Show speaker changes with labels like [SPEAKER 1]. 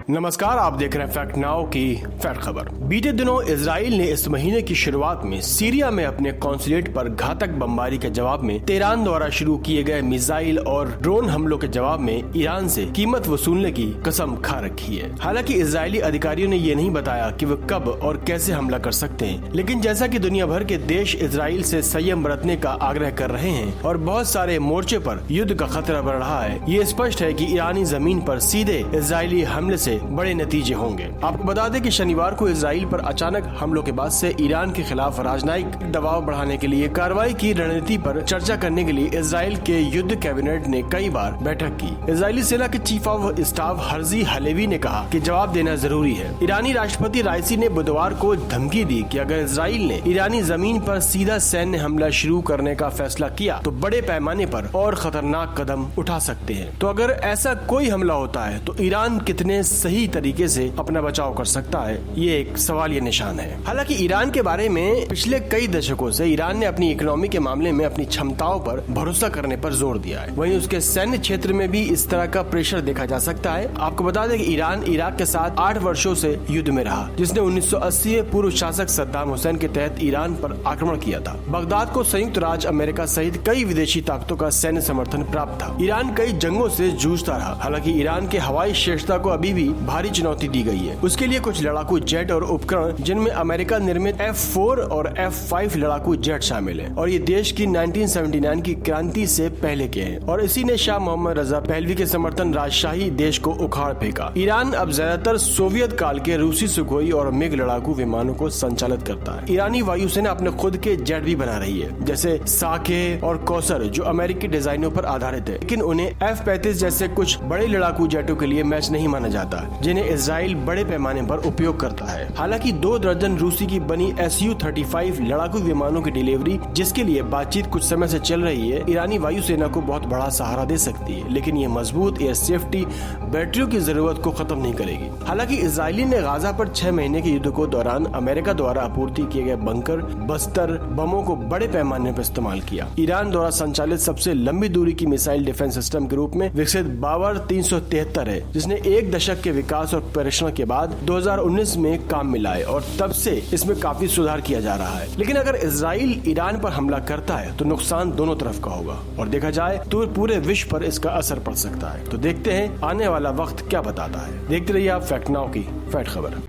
[SPEAKER 1] नमस्कार, आप देख रहे हैं फैक्ट नाउ की फैक्ट खबर। बीते दिनों इजराइल ने इस महीने की शुरुआत में सीरिया में अपने कॉन्सुलेट पर घातक बमबारी के जवाब में तेहरान द्वारा शुरू किए गए मिसाइल और ड्रोन हमलों के जवाब में ईरान से कीमत वसूलने की कसम खा रखी है। हालांकि इजरायली अधिकारियों ने ये नहीं बताया कि वे कब और कैसे हमला कर सकते हैं, लेकिन जैसा कि दुनिया भर के देश इजराइल से संयम बरतने का आग्रह कर रहे हैं और बहुत सारे मोर्चे पर युद्ध का खतरा बढ़ रहा है, ये स्पष्ट है कि ईरानी जमीन पर सीधे इजरायली हमले से बड़े नतीजे होंगे। आपको बता दें कि शनिवार को इजराइल पर अचानक हमलों के बाद से ईरान के खिलाफ राजनयिक दबाव बढ़ाने के लिए कार्रवाई की रणनीति पर चर्चा करने के लिए इजराइल के युद्ध कैबिनेट ने कई बार बैठक की। इजरायली सेना के chief of staff Herzi Halevi ने कहा कि जवाब देना जरूरी है। ईरानी राष्ट्रपति राइसी ने बुधवार को धमकी दी कि अगर इजराइल ने ईरानी जमीन पर सीधा सैन्य हमला शुरू करने का फैसला किया तो बड़े पैमाने पर और खतरनाक कदम उठा सकते हैं। तो अगर ऐसा कोई हमला होता है तो ईरान कितने सही तरीके से अपना बचाव कर सकता है, ये एक सवालिया निशान है। हालांकि ईरान के बारे में पिछले कई दशकों से ईरान ने अपनी इकोनॉमी के मामले में अपनी क्षमताओं पर भरोसा करने पर जोर दिया है। वहीं उसके सैन्य क्षेत्र में भी इस तरह का प्रेशर देखा जा सकता है। आपको बता दें कि ईरान इराक के साथ 8 वर्षों से युद्ध में रहा, जिसने 1980 में पूर्व शासक सद्दाम हुसैन के तहत ईरान पर आक्रमण किया था। बगदाद को संयुक्त राज्य अमेरिका सहित कई विदेशी ताकतों का सैन्य समर्थन प्राप्त था। ईरान कई जंगों से जूझता रहा। हालांकि ईरान के हवाई श्रेष्ठता को अभी भी भारी चुनौती दी गई है। उसके लिए कुछ लड़ाकू जेट और उपकरण, जिनमें अमेरिका निर्मित F4 और F5 लड़ाकू जेट शामिल है, और ये देश की 1979 की क्रांति से पहले के हैं। और इसी ने शाह मोहम्मद रजा पहलवी के समर्थन राजशाही देश को उखाड़ फेंका। ईरान अब ज्यादातर सोवियत काल के रूसी सुखोई और मिग लड़ाकू विमानों को संचालित करता है। ईरानी वायुसेना अपने खुद के जेट भी बना रही है, जैसे साके और कौसर, जो अमेरिकी डिजाइनों पर आधारित है, लेकिन उन्हें F-35 जैसे कुछ बड़े लड़ाकू जेटों के लिए मैच नहीं माना जाता, जिन्हें इजराइल बड़े पैमाने पर उपयोग करता है। हालांकि 2 दर्जन रूसी की बनी Su-35 लड़ाकू विमानों की डिलीवरी, जिसके लिए बातचीत कुछ समय से चल रही है, ईरानी वायुसेना को बहुत बड़ा सहारा दे सकती है, लेकिन ये मजबूत एयर सेफ्टी बैटरियों की जरूरत को खत्म नहीं करेगी। हालांकि इजराइली ने गाजा पर 6 महीने के युद्ध को दौरान अमेरिका द्वारा आपूर्ति किए गए बंकर, बस्तर, बमों को बड़े पैमाने पर इस्तेमाल किया। ईरान द्वारा संचालित सबसे लंबी दूरी की मिसाइल डिफेंस सिस्टम के रूप में विकसित बावर 373 है, जिसने 1 दशक के विकास और परीक्षण के बाद 2019 में काम मिला है, और तब से इसमें काफी सुधार किया जा रहा है। लेकिन अगर इजराइल ईरान पर हमला करता है तो नुकसान दोनों तरफ का होगा, और देखा जाए तो पूरे विश्व पर इसका असर पड़ सकता है। तो देखते हैं आने वाला वक्त क्या बताता है। देखते रहिए आप फैक्ट नाउ की फैक्ट खबर।